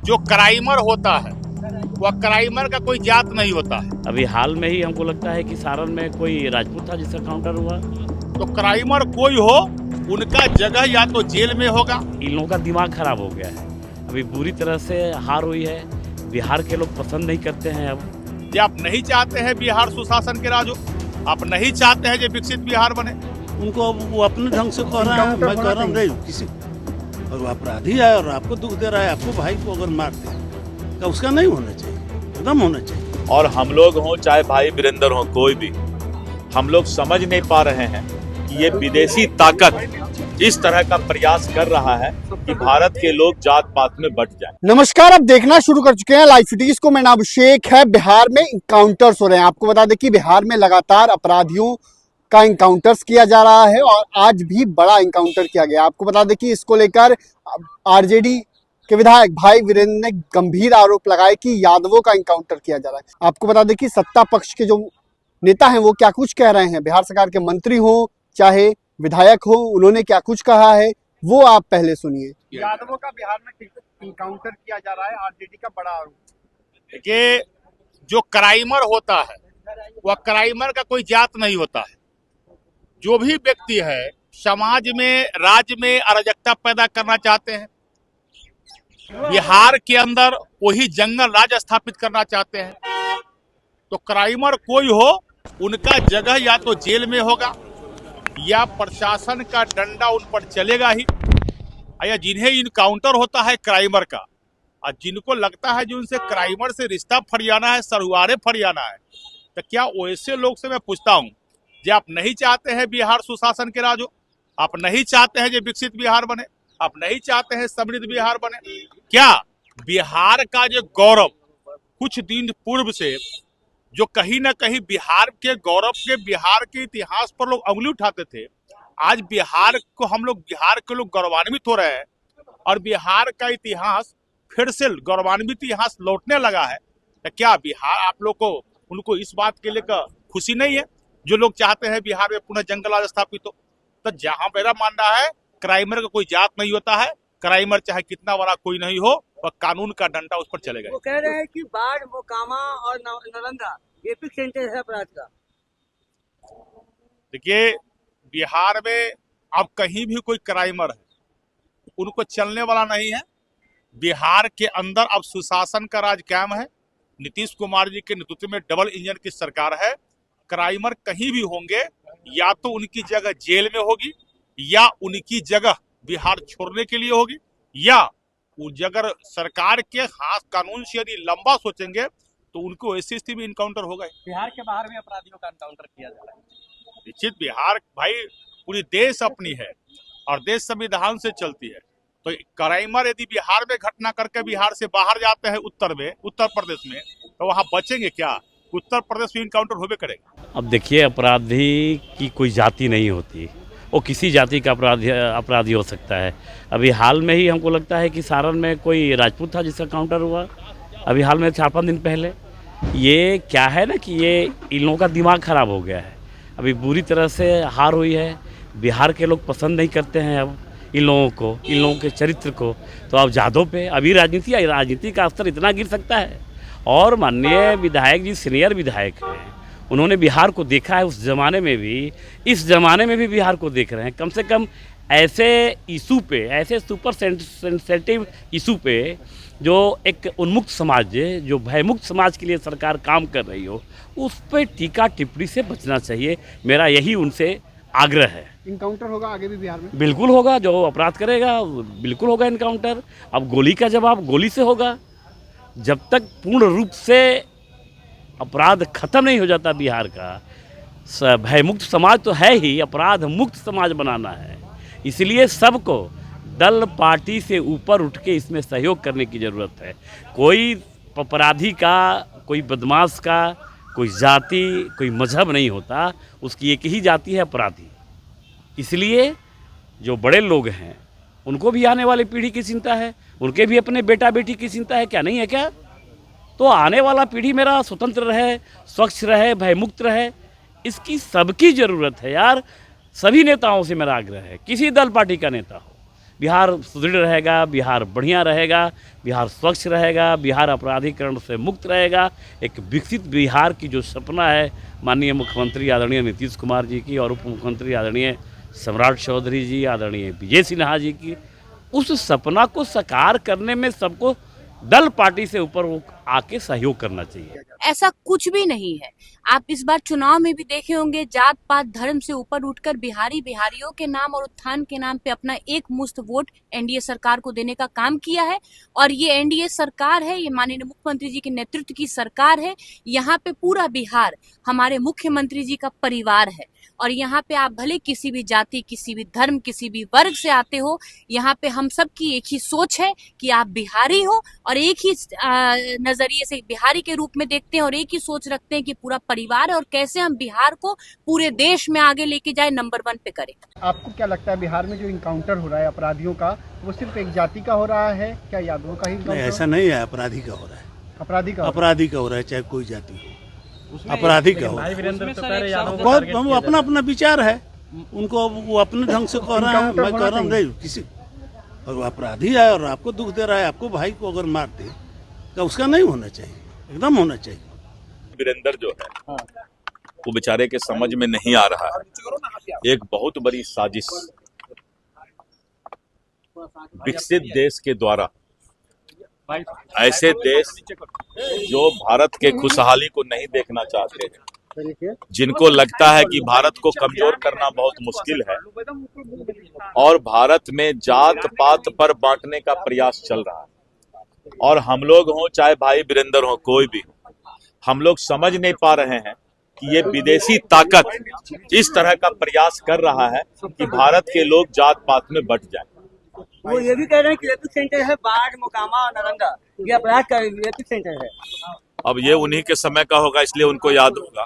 जो क्राइमर होता है वह क्राइमर का कोई जात नहीं होता है। अभी हाल में ही हमको लगता है कि सारण में कोई राजपूत था जिसका काउंटर हुआ। तो क्राइमर कोई हो, उनका जगह या तो जेल में होगा। इन लोगों का दिमाग खराब हो गया है, अभी बुरी तरह से हार हुई है। बिहार के लोग पसंद नहीं करते हैं। अब जो आप नहीं चाहते हैं बिहार सुशासन के राज हो, आप नहीं चाहते हैं जो विकसित बिहार बने। उनको वो अपने ढंग से कह रहा है, मैं कह रहा हूँ नहीं किसी, और वो अपराधी है और आपको दुख दे रहा है। आपको भाई को अगर मारते हैं तो उसका नहीं होना चाहिए, खत्म होना चाहिए। और हम लोग हों चाहे भाई वीरेंद्र हो, कोई भी, हम लोग समझ नहीं पा रहे हैं कि ये विदेशी ताकत इस तरह का प्रयास कर रहा है कि भारत के लोग जात पात में बट जाएं। नमस्कार, अब देखना शुरू कर चुके हैं लाइव फिटीज को। मैं नाम अभिषेक है। बिहार में इनकाउंटर्स हो रहे हैं। आपको बता दें कि बिहार में लगातार अपराधियों का इनकाउंटर्स किया जा रहा है और आज भी बड़ा इनकाउंटर किया गया। आपको बता दें कि इसको लेकर आरजेडी के विधायक भाई वीरेंद्र ने गंभीर आरोप लगाए कि यादवों का इनकाउंटर किया जा रहा है। आपको बता दें कि सत्ता पक्ष के जो नेता हैं वो क्या कुछ कह रहे हैं, बिहार सरकार के मंत्री हो चाहे विधायक हो, उन्होंने क्या कुछ कहा है वो आप पहले सुनिए। यादवों का बिहार में इनकाउंटर किया जा रहा है, आरजेडी का बड़ा आरोप। देखिए, जो क्राइमर होता है वह क्राइमर का कोई जात नहीं होता है। जो भी व्यक्ति है समाज में, राज्य में अराजकता पैदा करना चाहते हैं, बिहार के अंदर वही जंगल राज स्थापित करना चाहते हैं, तो क्राइमर कोई हो, उनका जगह या तो जेल में होगा या प्रशासन का डंडा उन पर चलेगा ही। या जिन्हें इनकाउंटर होता है क्राइमर का, और जिनको लगता है जो उनसे क्राइमर से रिश्ता फरियाना है, सरुआरे फरियाना है, तो क्या वैसे लोग से मैं पूछता हूं, जो आप नहीं चाहते हैं बिहार सुशासन के राज हो, आप नहीं चाहते हैं जो विकसित बिहार बने, आप नहीं चाहते हैं समृद्ध बिहार बने, क्या बिहार का जो गौरव कुछ दिन पूर्व से जो कहीं ना कहीं बिहार के गौरव के, बिहार के इतिहास पर लोग उंगली उठाते थे, आज बिहार को हम लोग, बिहार के लोग गौरवान्वित हो रहे हैं और बिहार का इतिहास फिर से गौरवान्वित इतिहास लौटने लगा है। तो क्या बिहार आप लोग को, उनको इस बात के लिए खुशी नहीं है जो लोग चाहते हैं बिहार में पुनः जंगल राज स्थापित हो? तो जहां मेरा मानना है क्राइमर का कोई जात नहीं होता है, क्राइमर चाहे कितना बड़ा कोई नहीं हो, वह कानून का डंडा उस पर चलेगा। वो कह रहे हैं कि बाढ़, मोकामा और नालंदा एपिक सेंटर है अपराध का। देखिए, बिहार में अब कहीं भी कोई क्राइमर है, उनको चलने वाला नहीं है। बिहार के अंदर अब सुशासन का राज कायम है। नीतीश कुमार जी के नेतृत्व में डबल इंजन की सरकार है। क्राइमर कहीं भी होंगे, या तो उनकी जगह जेल में होगी या उनकी जगह बिहार छोड़ने के लिए होगी, या अगर सरकार के हाथ कानून से यदि लंबा सोचेंगे तो उनको ऐसी स्थिति में इनकाउंटर होगा। बिहार के बाहर में अपराधियों का इनकाउंटर किया जा रहा है। निश्चित बिहार भाई पूरी देश अपनी है और देश संविधान से चलती है, तो क्राइमर यदि बिहार में घटना करके बिहार से बाहर जाते हैं उत्तर प्रदेश में, तो वहाँ बचेंगे क्या? उत्तर प्रदेश में इनकाउंटर होबे करेगा। अब देखिए, अपराधी की कोई जाति नहीं होती, वो किसी जाति का अपराधी हो सकता है। अभी हाल में ही हमको लगता है कि सारण में कोई राजपूत था जिसका काउंटर हुआ, अभी हाल में 4-5 दिन पहले। ये क्या है ना कि ये इन लोगों का दिमाग खराब हो गया है, अभी बुरी तरह से हार हुई है। बिहार के लोग पसंद नहीं करते हैं अब इन लोगों को, इन लोगों के चरित्र को। तो अब जादव पे अभी राजनीति का स्तर इतना गिर सकता है। और माननीय विधायक जी सीनियर विधायक हैं, उन्होंने बिहार को देखा है उस ज़माने में भी, इस ज़माने में भी बिहार को देख रहे हैं। कम से कम ऐसे इशू पे, ऐसे सुपर सेंसिटिव इशू पे, जो एक उन्मुक्त समाज, जो भयमुक्त समाज के लिए सरकार काम कर रही हो, उस पर टीका टिप्पणी से बचना चाहिए। मेरा यही उनसे आग्रह है। इनकाउंटर होगा आगे भी बिहार में? बिल्कुल होगा, जो अपराध करेगा बिल्कुल होगा इनकाउंटर। अब गोली का जवाब गोली से होगा। जब तक पूर्ण रूप से अपराध खत्म नहीं हो जाता बिहार का, भयमुक्त समाज तो है ही, अपराध मुक्त समाज बनाना है। इसलिए सबको दल पार्टी से ऊपर उठ के इसमें सहयोग करने की ज़रूरत है। कोई अपराधी का, कोई बदमाश का कोई जाति, कोई मजहब नहीं होता, उसकी एक ही जाति है, अपराधी। इसलिए जो बड़े लोग हैं उनको भी आने वाली पीढ़ी की चिंता है, उनके भी अपने बेटा बेटी की चिंता है, क्या नहीं है क्या? तो आने वाला पीढ़ी मेरा स्वतंत्र रहे, स्वच्छ रहे, भयमुक्त रहे, इसकी सबकी ज़रूरत है यार। सभी नेताओं से मेरा आग्रह है, किसी दल पार्टी का नेता हो, बिहार सुदृढ़ रहेगा, बिहार बढ़िया रहेगा, बिहार स्वच्छ रहेगा, बिहार अपराधीकरण से मुक्त रहेगा। एक विकसित बिहार की जो सपना है माननीय मुख्यमंत्री आदरणीय नीतीश कुमार जी की और उप मुख्यमंत्री आदरणीय सम्राट चौधरी जी, आदरणीय विजय सिन्हा जी की, उस सपना को साकार करने में सबको दल पार्टी से ऊपर आके सहयोग करना चाहिए। ऐसा कुछ भी नहीं है। आप इस बार चुनाव में भी देखे होंगे, जात पात धर्म से ऊपर उठकर बिहारियों के नाम और उत्थान के नाम पे अपना एक मुश्त वोट एनडीए सरकार को देने का काम किया है। और ये एनडीए सरकार है, ये माननीय मुख्यमंत्री जी के नेतृत्व की सरकार है। यहाँ पे पूरा बिहार हमारे मुख्यमंत्री जी का परिवार है। और यहाँ पे आप भले किसी भी जाति, किसी भी धर्म, किसी भी वर्ग से आते हो, यहाँ पे हम सब की एक ही सोच है कि आप बिहारी हो और एक ही नजरिए से बिहारी के रूप में देखते हैं और एक ही सोच रखते हैं कि पूरा परिवार है और कैसे हम बिहार को पूरे देश में आगे लेके जाए, नंबर 1 पे करें। आपको क्या लगता है बिहार में जो इनकाउंटर हो रहा है अपराधियों का, वो सिर्फ एक जाति का हो रहा है? क्या यादवों का ही नहीं, encounter ऐसा नहीं है। अपराधी का हो रहा है, अपराधी का अपराधी का हो रहा है, चाहे कोई जाति हो, अपराधी का हो। वो अपना अपना विचार है, उनको वो अपने ढंग से कह रहा है, मैं कह रहा हूँ नहीं किसी। और वो अपराधी है और आपको दुख दे रहा है, आपको भाई को अगर मार दे तो उसका नहीं होना चाहिए, एकदम होना चाहिए। वीरेंद्र जो है वो बेचारे के समझ में नहीं आ रहा है। एक बहुत बड़ी साजिश विकसित देश के द्वारा, ऐसे देश जो भारत के खुशहाली को नहीं देखना चाहते हैं, जिनको लगता है कि भारत को कमजोर करना बहुत मुश्किल है और भारत में जात पात पर बांटने का प्रयास चल रहा है। और हम लोग हों, चाहे भाई वीरेंद्र हो, कोई भी हो, हम लोग समझ नहीं पा रहे हैं कि ये विदेशी ताकत इस तरह का प्रयास कर रहा है कि भारत के लोग जात पात में बंट जाएं। वो ये भी कह रहे हैं कि एपिक सेंटर है बाढ़, मोकामा और नालंदा, ये अपराध का एपिक सेंटर है। अब ये उन्हीं के समय का होगा, इसलिए उनको याद होगा।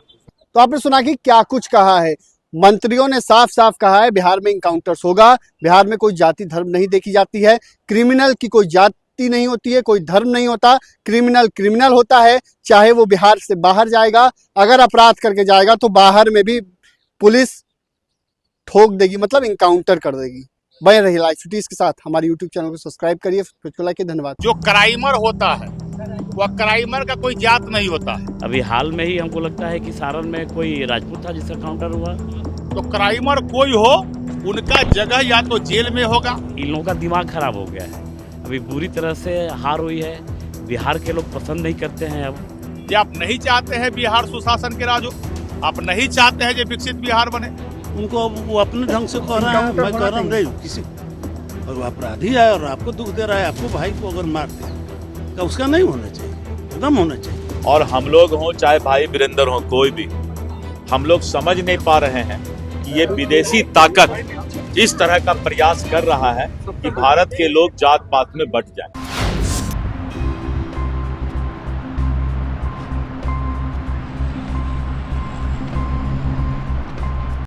तो आपने सुना कि क्या कुछ कहा है मंत्रियों ने। साफ साफ कहा है बिहार में इनकाउंटर्स होगा। बिहार में कोई जाति धर्म नहीं देखी जाती है। क्रिमिनल की कोई जाति नहीं होती है, कोई धर्म नहीं होता। क्रिमिनल होता है, चाहे वो बिहार से बाहर जाएगा, अगर अपराध करके जाएगा तो बाहर में भी पुलिस ठोक देगी, मतलब इनकाउंटर कर देगी। बने रहिए लाइव सिटीज के साथ। हमारे यूट्यूब चैनल को सब्सक्राइब करिए, लाइक किए। धन्यवाद। जो क्राइमर होता है वह क्राइमर का कोई जात नहीं होता है। अभी हाल में ही हमको लगता है कि सारण में कोई राजपूत था जिसका काउंटर हुआ। तो क्राइमर कोई हो, उनका जगह या तो जेल में होगा। इन लोगों का दिमाग खराब हो गया है, अभी बुरी तरह से हार हुई है। बिहार के लोग पसंद नहीं करते हैं। अब ये आप नहीं चाहते हैं बिहार सुशासन के राज हो, आप नहीं चाहते हैं जो विकसित बिहार बने। उनको वो अपने ढंग से कह रहा है, मैं कह रहा हूँ नहीं किसी। और वो अपराधी है और आपको दुख दे रहा है, आपको भाई को अगर मार दे तो उसका नहीं होना चाहिए, एकदम होना चाहिए। और हम लोग हों, चाहे भाई वीरेंद्र हो, कोई भी, हम लोग समझ नहीं पा रहे हैं कि ये विदेशी ताकत इस तरह का प्रयास कर रहा है कि भारत के लोग जात पात में बंट जाएं।